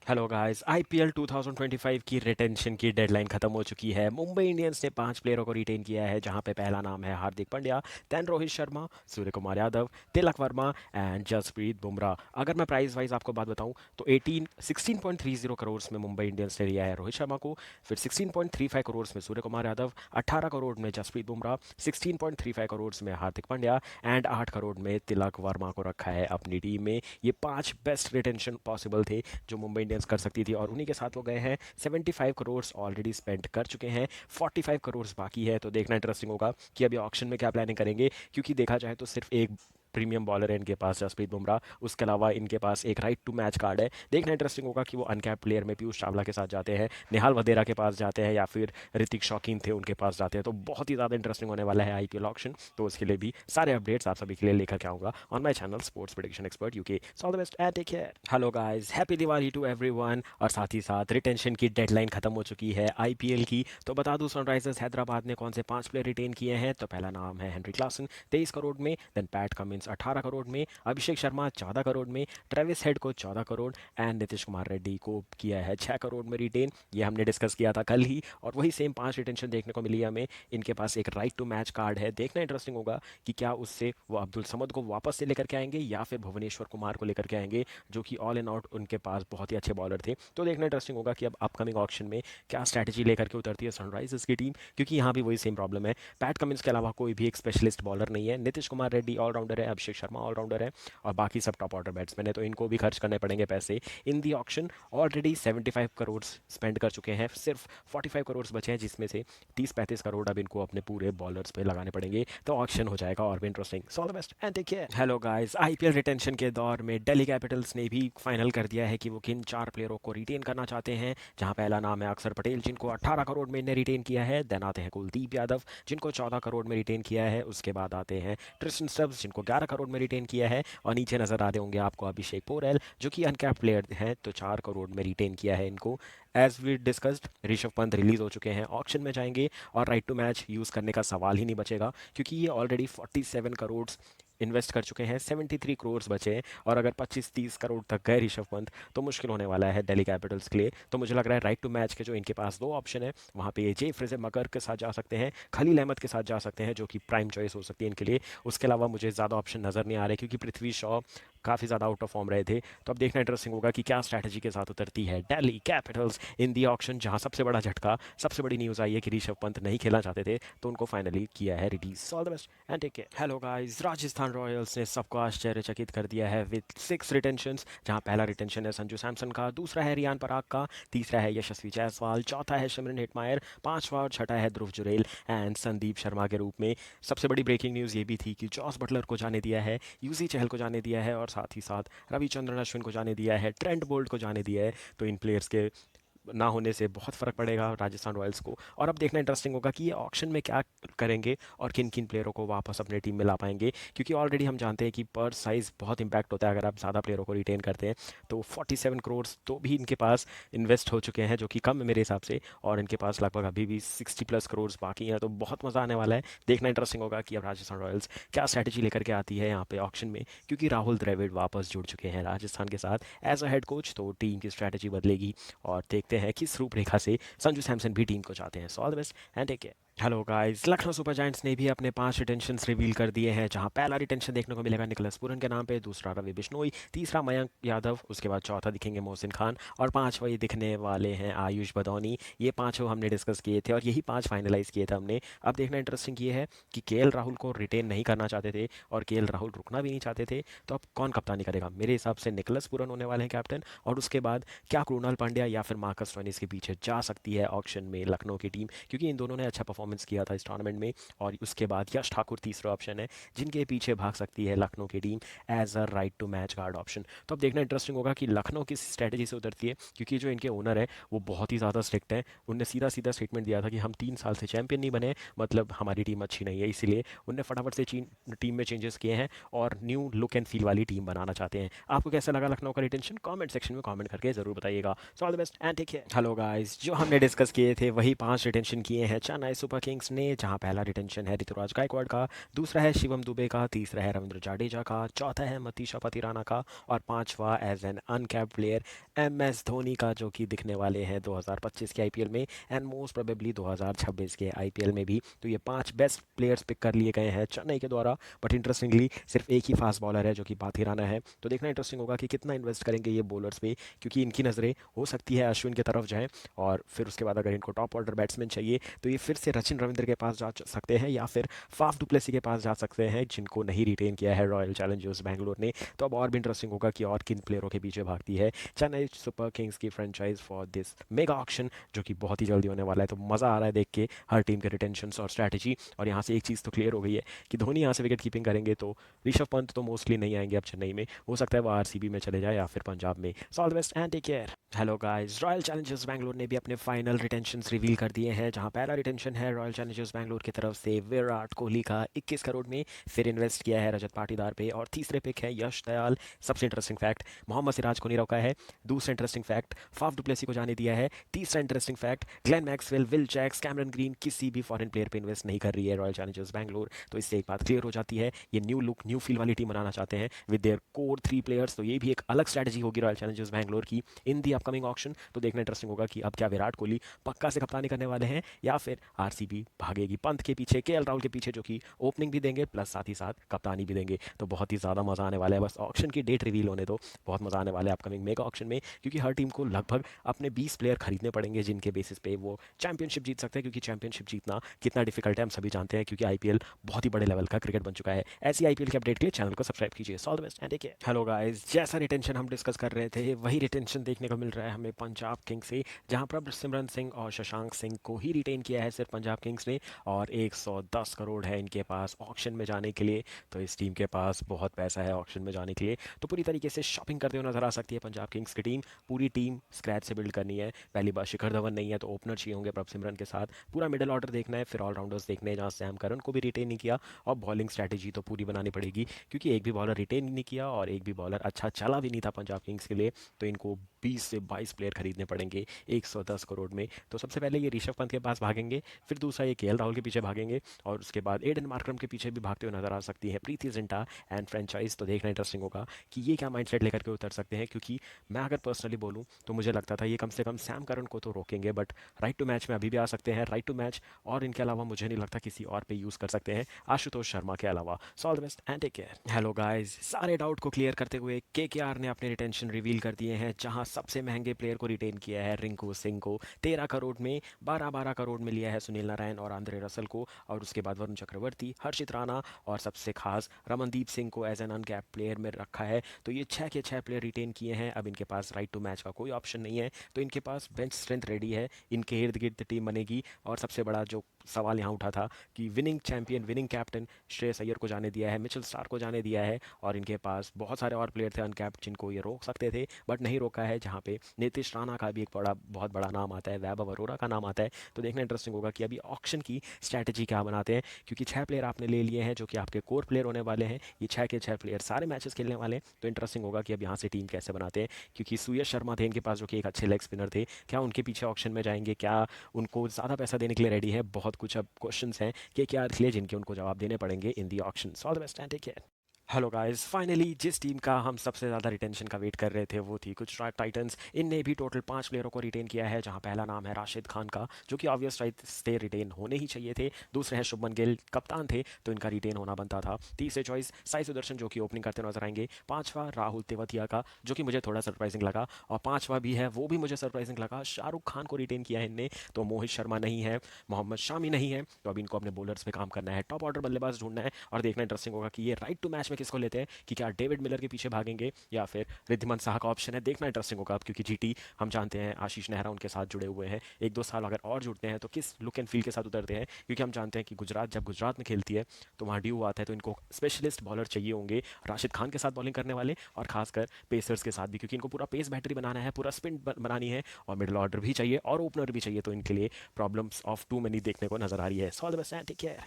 Hello guys, IPL 2025 की retention की deadline खत्म हो चुकी है। मुंबई इंडियंस ने 5 प्लेयरों को रिटेन किया है, जहां पे पहला नाम है हार्दिक पांड्या, देन रोहित शर्मा, सूर्य कुमार यादव, तिलक वर्मा एंड जसप्रीत बुमराह। अगर मैं प्राइस वाइज आपको बात बताऊं तो 16.30 करोड़ में मुंबई इंडियंस ने लिया है रोहित शर्मा को, फिर 16.35 करोड़ में सूर्य कुमार यादव, 18 करोड़ में जसप्रीत बुमराह, 16.35 करोड़ में हार्दिक पांड्या एंड 8 करोड़ में तिलक वर्मा को रखा है अपनी टीम में। ये 5 बेस्ट रिटेंशन पॉसिबल थे जो मुंबई इंडियंस कर सकती थी, और उन्हीं के साथ वो गए हैं। 75 करोड़ ऑलरेडी स्पेंड कर चुके हैं, 45 करोड़ बाकी है। तो देखना इंटरेस्टिंग होगा कि अभी ऑक्शन में क्या प्लानिंग करेंगे, क्योंकि देखा जाए तो सिर्फ एक प्रीमियम बॉलर है इनके पास, जसप्रीत बुमराह। उसके अलावा इनके पास एक राइट टू मैच कार्ड है। देखना इंटरेस्टिंग होगा कि वो अनकैप प्लेयर में पीयूष चावला के साथ जाते हैं, निहाल वधेरा के पास जाते हैं, या फिर ऋतिक शौकीन थे उनके पास जाते हैं। तो बहुत ही ज़्यादा इंटरेस्टिंग होने वाला है आईपीएल ऑक्शन। तो उसके लिए भी सारे अपडेट्स आप सभी के लिए लेकर के आऊँगा on my channel sports prediction expert UK. All the best and take care. Hello guys, happy Diwali to everyone. और साथ ही साथ रिटेंशन की डेडलाइन खत्म हो चुकी है आईपीएल की। तो बता दूं, सनराइजर्स हैदराबाद ने कौन से 5 प्लेयर रिटेन किए हैं। तो पहला नाम है हेनरी क्लासन, 23 करोड़ में, देन पैट कमिंस 18 करोड़ में, अभिषेक शर्मा 14 करोड़ में, ट्रेविस हेड को 14 करोड़ एंड नीतीश कुमार रेड्डी को किया है 6 करोड़ में रिटेन। ये हमने डिस्कस किया था कल ही, और वही सेम 5 रिटेंशन देखने को मिली हमें। इनके पास एक राइट टू मैच कार्ड है। देखना इंटरेस्टिंग होगा कि क्या उससे वो अब्दुल समद को वापस से लेकर के आएंगे या फिर भुवनेश्वर कुमार को लेकर के आएंगे, जो कि ऑल इन आउट उनके पास बहुत ही अच्छे बॉलर थे। तो देखना इंटरेस्टिंग होगा कि अब अपकमिंग ऑक्शन में क्या स्ट्रैटेजी लेकर के उतरती है सनराइजर्स की टीम, क्योंकि यहाँ भी वही सेम प्रॉब्लम है। पैट कमिंस के अलावा कोई भी एक स्पेशलिस्ट बॉलर नहीं है। नीतीश कुमार रेड्डी ऑलराउंडर है, अभिषेक शर्मा ऑलराउंडर है, और बाकी सब टॉप ऑर्डर बैट्समैन है। तो इनको भी खर्च करने पड़ेंगे पैसे इन the auction. Already 75 crore spend कर चुके हैं, सिर्फ 45 करोड़ बचे हैं, जिसमें से 30-35 करोड़ अब इनको अपने पूरे बॉलर्स पे लगाने पड़ेंगे। तो ऑक्शन हो जाएगा और भी interesting. So all the best and take care. Hello guys, IPL retention के दौर में दिल्ली कैपिटल्स ने भी फाइनल कर दिया है कि वो किन 4 प्लेयरों को रिटेन करना चाहते हैं। जहां पहला नाम है अक्षर पटेल, जिनको 18 करोड़ में इन्हें रिटेन किया है। देन आते हैं कुलदीप यादव, जिनको 14 करोड़ में रिटेन किया है। उसके बाद आते हैं ट्रिस्टन स्टब्स, जिनको 11 करोड़ में रिटेन किया है। और नीचे नजर आ रहे होंगे आपको अभिषेक पोरेल, जो कि अनकैप प्लेयर हैं, तो 4 करोड़ में रिटेन किया है इनको। As we discussed, Rishabh Pant release हो चुके हैं, ऑक्शन में जाएंगे, और राइट टू मैच यूज़ करने का सवाल ही नहीं बचेगा, क्योंकि ये ऑलरेडी 47 करोड़ इन्वेस्ट कर चुके हैं। 73 करोड़ बचे हैं, और अगर 25-30 करोड़ तक गए ऋषभ पंत, तो मुश्किल होने वाला है दिल्ली कैपिटल्स के लिए। तो मुझे लग रहा है राइट टू मैच के जो इनके पास दो ऑप्शन है, वहाँ पे जे फ्रेजर मकर के साथ जा सकते हैं, खलील अहमद के साथ जा सकते हैं, जो कि प्राइम चॉइस हो सकती है इनके लिए। उसके अलावा मुझे ज़्यादा ऑप्शन नज़र नहीं आ रहे, क्योंकि पृथ्वी शॉ काफ़ी ज़्यादा आउट ऑफ फॉर्म रहे थे। तो अब देखना इंटरेस्टिंग होगा कि क्या स्ट्रैटेजी के साथ उतरती है Delhi Capitals in the auction, जहां सबसे बड़ा झटका, सबसे बड़ी न्यूज़ आई है कि ऋषभ पंत नहीं खेलना चाहते थे, तो उनको फाइनली किया है release. All the best and take care. Hello guys, Rajasthan royals ने सबको आश्चर्यचकित कर दिया है विद 6 रिटेंशंस, जहां पहला रिटेंशन है संजू सैमसन का, दूसरा है रियान पराग का, तीसरा है यशस्वी जायसवाल, चौथा है सिमरन हेटमायर, पांचवा और छठा है ध्रुव जुरेल एंड संदीप शर्मा के रूप में। सबसे बड़ी ब्रेकिंग न्यूज़ ये भी थी कि जॉस बटलर को जाने दिया है, यूसी चहल को जाने दिया है, और साथ ही साथ रविचंद्रन अश्विन को जाने दिया है, ट्रेंट बोल्ट को जाने दिया है। तो इन प्लेयर्स के ना होने से बहुत फ़र्क पड़ेगा राजस्थान रॉयल्स को। और अब देखना इंटरेस्टिंग होगा कि ये ऑक्शन में क्या करेंगे और किन किन प्लेयरों को वापस अपने टीम में ला पाएंगे, क्योंकि ऑलरेडी हम जानते हैं कि पर साइज़ बहुत इंपैक्ट होता है अगर आप ज़्यादा प्लेयरों को रिटेन करते हैं। तो 47 करोड़ तो भी इनके पास इन्वेस्ट हो चुके हैं, जो कि कम है मेरे हिसाब से, और इनके पास लगभग अभी भी 60+ करोड़ बाकी हैं। तो बहुत मज़ा आने वाला है। देखना इंटरेस्टिंग होगा कि अब राजस्थान रॉयल्स क्या स्ट्रैटेजी लेकर के आती है यहाँ पे ऑक्शन में, क्योंकि राहुल द्रविड़ वापस जुड़ चुके हैं राजस्थान के साथ एज अ हेड कोच। तो टीम की स्ट्रैटेजी बदलेगी, और देखते हैं किस रूपरेखा से संजू सैमसन भी टीम को चाहते हैं। So all the best and take care. Hello guys, Lucknow super giants ने भी अपने 5 रिटेंशंस रिवील कर दिए हैं, जहां पहला रिटेंशन देखने को मिलेगा निकलस पूरन के नाम पे, दूसरा रवि बिश्नोई, तीसरा मयंक यादव, उसके बाद चौथा दिखेंगे मोहसिन खान, और पांचवा ये दिखने वाले हैं आयुष बदौनी। ये पांचों हमने डिस्कस किए थे, और यही 5 फाइनलाइज किए थे हमने। अब देखना इंटरेस्टिंग ये है कि केएल राहुल को रिटेन नहीं करना चाहते थे, और केएल राहुल रुकना भी नहीं चाहते थे। तो अब कौन कप्तानी करेगा? मेरे हिसाब से निकलस पूरन होने वाले हैं कैप्टन, और उसके बाद क्या कृणाल पांड्या या फिर मार्कस स्टोइनिस के पीछे जा सकती है ऑक्शन में लखनऊ की टीम, क्योंकि इन दोनों ने अच्छा परफॉर्मेंस किया था इस टूर्नामेंट में। और उसके बाद यश ठाकुर तीसरा ऑप्शन है, जिनके पीछे भाग सकती है लखनऊ की team as a right to match card option. तो अब देखना इंटरेस्टिंग होगा कि लखनऊ किस स्ट्रैटेजी से उतरती है, क्योंकि जो इनके ओनर है वो बहुत ही ज़्यादा स्ट्रिक्ट है। उनने सीधा सीधा स्टेटमेंट दिया था कि हम 3 साल से चैंपियन नहीं बने, मतलब हमारी टीम अच्छी नहीं है, इसीलिए उनने फटाफट से टीम में चेंजेस किए हैं, और न्यू लुक एंड फील वाली टीम बनाना चाहते हैं। आपको कैसा लगा लखनऊ का रिटेंशन? कमेंट सेक्शन में कमेंट करके जरूर बताइएगा। So all the best and take care. Hello guys, जो हमने डिस्कस किए थे वही 5 रिटेंशन किए हैं चेन्नई सुपर सुपर किंग्स ने, जहां पहला रिटेंशन है ऋतुराज गायकवाड़ का, दूसरा है शिवम दुबे का, तीसरा है रविंद्र जाडेजा का, चौथा है मतीशा पतिराना का और पांचवा as an uncapped player MS Dhoni का, जो कि दिखने वाले हैं 2025 के आईपीएल में एंड मोस्ट प्रोबेबली 2026 के आईपीएल में भी। तो ये 5 बेस्ट प्लेयर्स पिक कर लिए गए हैं चेन्नई के द्वारा। बट इंटरेस्टिंगली सिर्फ एक ही फास्ट बॉलर है जो कि पाथिराना है। तो देखना इंटरेस्टिंग होगा कि कितना इन्वेस्ट करेंगे ये बॉलर्स पे, क्योंकि इनकी नज़रें हो सकती है अश्विन की तरफ जाएं और फिर उसके बाद अगर इनको टॉप ऑर्डर बैट्समैन चाहिए तो ये फिर से सचिन रविंद्र के पास जा सकते हैं या फिर फाफ डुप्लेसी के पास जा सकते हैं, जिनको नहीं रिटेन किया है रॉयल चैलेंजर्स बैंगलोर ने। तो अब और भी इंटरेस्टिंग होगा कि और किन प्लेयरों के पीछे भागती है चेन्नई सुपर किंग्स की franchise for this mega auction, जो कि बहुत ही जल्दी होने वाला है। तो मज़ा आ रहा है देख के हर टीम के रिटेंशंस और स्ट्रैटेजी। और यहाँ से एक चीज़ तो क्लियर हो गई है कि धोनी यहाँ से विकेट कीपिंग करेंगे तो ऋषभ पंत तो मोस्टली नहीं आएंगे अब चेन्नई में, हो सकता है वो आरसीबी में चले जाए या फिर पंजाब में। So all the best and take care. Hello guys, royal challengers Bangalore ने भी अपने फाइनल रिटेंशंस रिवील कर दिए हैं, जहां पहला रिटेंशन है रॉयल चैलेंजर्स बैंगलोर की तरफ से विराट कोहली का 21 करोड़ में, फिर इन्वेस्ट किया है रजत पाटीदार पे और तीसरे पिक है यश दयाल। सबसे इंटरेस्टिंग फैक्ट, मोहम्मद सिराज को नहीं रोका है। दूसरा इंटरेस्टिंग फैक्ट, फाफ डुप्लेसी को जाने दिया है। तीसरा interesting fact, Glenn Maxwell, Will Jacks, Cameron green, किसी भी फॉरेन प्लेयर पे इन्वेस्ट नहीं कर रही है रॉयल चैलेंजर्स बैंगलोर। तो इससे एक बात क्लियर हो जाती है, ये न्यू लुक न्यू फील वाली टीम बनाना चाहते हैं विद देयर कोर 3 प्लेयर्स। तो ये भी एक अलग स्ट्रैटेजी होगी रॉयल चैलेंजर्स बैंगलोर की इन दी अपकमिंग ऑक्शन। तो देखना इंटरेस्टिंग होगा कि अब क्या विराट कोहली पक्का से कप्तानी करने वाले हैं या फिर आरसीबी भागेगी पंत के पीछे, केएल राहुल के पीछे, जो कि ओपनिंग भी देंगे प्लस साथ ही साथ कप्तानी भी देंगे। तो बहुत ही ज़्यादा मज़ा आने वाला है, बस ऑक्शन की डेट रिवील होने दो, बहुत मज़ा आने वाला है अपकमिंग मेगा ऑक्शन में, क्योंकि हर टीम को लगभग अपने 20 प्लेयर खरीदने पड़ेंगे जिनके बेसिस पे वो चैंपियनशिप जीत सकते हैं। क्योंकि चैंपियनशिप जीतना कितना डिफिकल्ट है हम सभी जानते हैं, क्योंकि आईपीएल बहुत ही बड़े लेवल का क्रिकेट बन चुका है। ऐसी आईपीएल के अपडेट के लिए चैनल को सब्सक्राइब कीजिए। All the best and take care. Hello guys, जैसा रिटेंशन हम डिस्कस कर रहे थे वही रिटेंशन देखने को मिल रहा है हमें पंजाब किंग्स से, जहां पर सिमरन सिंह और शशांक सिंह को ही रिटेन किया है सिर्फ पंजाब किंग्स ने और 110 करोड़ है इनके पास ऑक्शन में जाने के लिए। तो इस टीम के पास बहुत पैसा है ऑक्शन में जाने के लिए, तो पूरी तरीके से शॉपिंग करते हुए नजर आ सकती है पंजाब किंग्स की टीम। पूरी टीम स्क्रैच से बिल्ड करनी है। पहली बार शिखर धवन नहीं है तो ओपनर चाहिए होंगे प्रभ सिमरन के साथ, पूरा मिडिल ऑर्डर देखना है, फिर ऑलराउंडर्स देखने हैं जहाँ सैम करन को भी रिटेन नहीं किया, और बॉलिंग स्ट्रैटेजी तो पूरी बनानी पड़ेगी क्योंकि एक भी बॉलर रिटेन नहीं किया और एक भी बॉलर अच्छा चला भी नहीं था पंजाब किंग्स के लिए। तो इनको 20 से 22 प्लेयर खरीदने पड़ेंगे 110 करोड़ में। तो सबसे पहले ये ऋषभ पंत के पास भागेंगे, फिर दूसरा ये केएल राहुल के पीछे भागेंगे और उसके बाद एडन मार्करम के पीछे भी भागते हुए नजर आ सकती है प्रीति जिंटा एंड फ्रेंचाइज। तो देखना इंटरेस्टिंग होगा कि ये क्या माइंडसेट लेकर के उतर सकते हैं, क्योंकि मैं अगर पर्सनली बोलूँ तो मुझे लगता था ये कम से कम सैम करन को तो रोकेंगे, बट राइट टू मैच में अभी भी आ सकते हैं राइट टू मैच, और इनके अलावा मुझे नहीं लगता किसी और पे यूज़ कर सकते हैं आशुतोष शर्मा के अलावा। So all the best and take care. Hello guys, सारे डाउट को क्लियर करते हुए केकेआर ने अपने रिटेंशन रिवील कर दिए हैं, जहां सबसे महंगे प्लेयर को रिटेन किया है रिंकू सिंह को 13 करोड़ में, 12-12 करोड़ में लिया है सुनील नारायण और आंद्रे रसल को, और उसके बाद वरुण चक्रवर्ती, हर्षित राणा और सबसे खास रमनदीप सिंह को एज एन अनकैप प्लेयर में रखा है। तो ये 6 के 6 प्लेयर रिटेन किए हैं। अब इनके पास राइट टू मैच का कोई ऑप्शन नहीं है, तो इनके पास बेंच स्ट्रेंथ रेडी है, इनके इर्द गिर्द टीम बनेगी। और सबसे बड़ा जो सवाल यहाँ उठा था कि winning champion winning captain Shreyas Iyer को जाने दिया है, मिचेल स्टार्क को जाने दिया है, और इनके पास बहुत सारे और प्लेयर थे अनकैप्ड जिनको ये रोक सकते थे बट नहीं रोका है, जहाँ पे नीतीश राणा का भी एक बहुत बड़ा नाम आता है, वैभव अरोरा का नाम आता है। तो देखना इंटरेस्टिंग होगा कि अभी ऑक्शन की स्ट्रैटेजी क्या बनाते हैं, क्योंकि 6 प्लेयर आपने ले लिए हैं जो कि आपके कोर प्लेयर होने वाले हैं। ये 6 के 6 प्लेयर सारे मैचेस खेलने वाले हैं, तो इंटरेस्टिंग होगा कि अब यहाँ से टीम कैसे बनाते हैं, क्योंकि सुयश शर्मा थे इनके पास जो कि एक अच्छे लेग स्पिनर थे, क्या उनके पीछे ऑक्शन में जाएंगे, क्या उनको ज़्यादा पैसा देने के लिए रेडी है। बहुत कुछ अब क्वेश्चन हैं कि क्या लिए जिनके उनको जवाब देने पड़ेंगे in the auction. All the best and take care. Hello guys, finally जिस टीम का हम सबसे ज़्यादा रिटेंशन का वेट कर रहे थे वो थी गुजरात टाइटंस। इनने भी टोटल 5 प्लेयरों को रिटेन किया है, जहां पहला नाम है राशिद खान का, जो कि ऑब्वियस राइट से रिटेन होने ही चाहिए थे। दूसरे हैं शुभमन गिल, कप्तान थे तो इनका रिटेन होना बनता था। तीसरे चॉइस साई सुदर्शन, जो कि ओपनिंग करते नजर आएंगे। पांचवा राहुल तेवतिया का, जो कि मुझे थोड़ा सरप्राइजिंग लगा, और पांचवा भी है वो भी मुझे सरप्राइजिंग लगा, शाहरुख खान को रिटेन किया है इनने। तो मोहित शर्मा नहीं है, मोहम्मद शामी नहीं है, तो अब इनको अपने बॉलर्स पे काम करना है, टॉप ऑर्डर बल्लेबाज ढूंढना है। और देखना इंटरेस्टिंग होगा कि ये राइट टू मैच में किसको लेते हैं, कि क्या डेविड मिलर के पीछे भागेंगे या फिर रिद्धिमान साहा का ऑप्शन है। देखना इंटरेस्टिंग होगा अब, क्योंकि जीटी हम जानते हैं आशीष नेहरा उनके साथ जुड़े हुए हैं, 1-2 साल अगर और जुड़ते हैं तो किस लुक एंड फील के साथ उतरते हैं, क्योंकि हम जानते हैं कि गुजरात जब गुजरात में खेलती है तो वहाँ ड्यू आता है, तो इनको स्पेशलिस्ट बॉलर चाहिए होंगे राशिद खान के साथ बॉलिंग करने वाले, और खासकर पेसर्स के साथ भी, क्योंकि इनको पूरा पेस बैटरी बनाना है, पूरा स्पिन बनानी है, और मिडिल ऑर्डर भी चाहिए और ओपनर भी चाहिए। तो इनके लिए प्रॉब्लम्स ऑफ टू मेनी देखने को नजर आ रही है। So all the best and take care.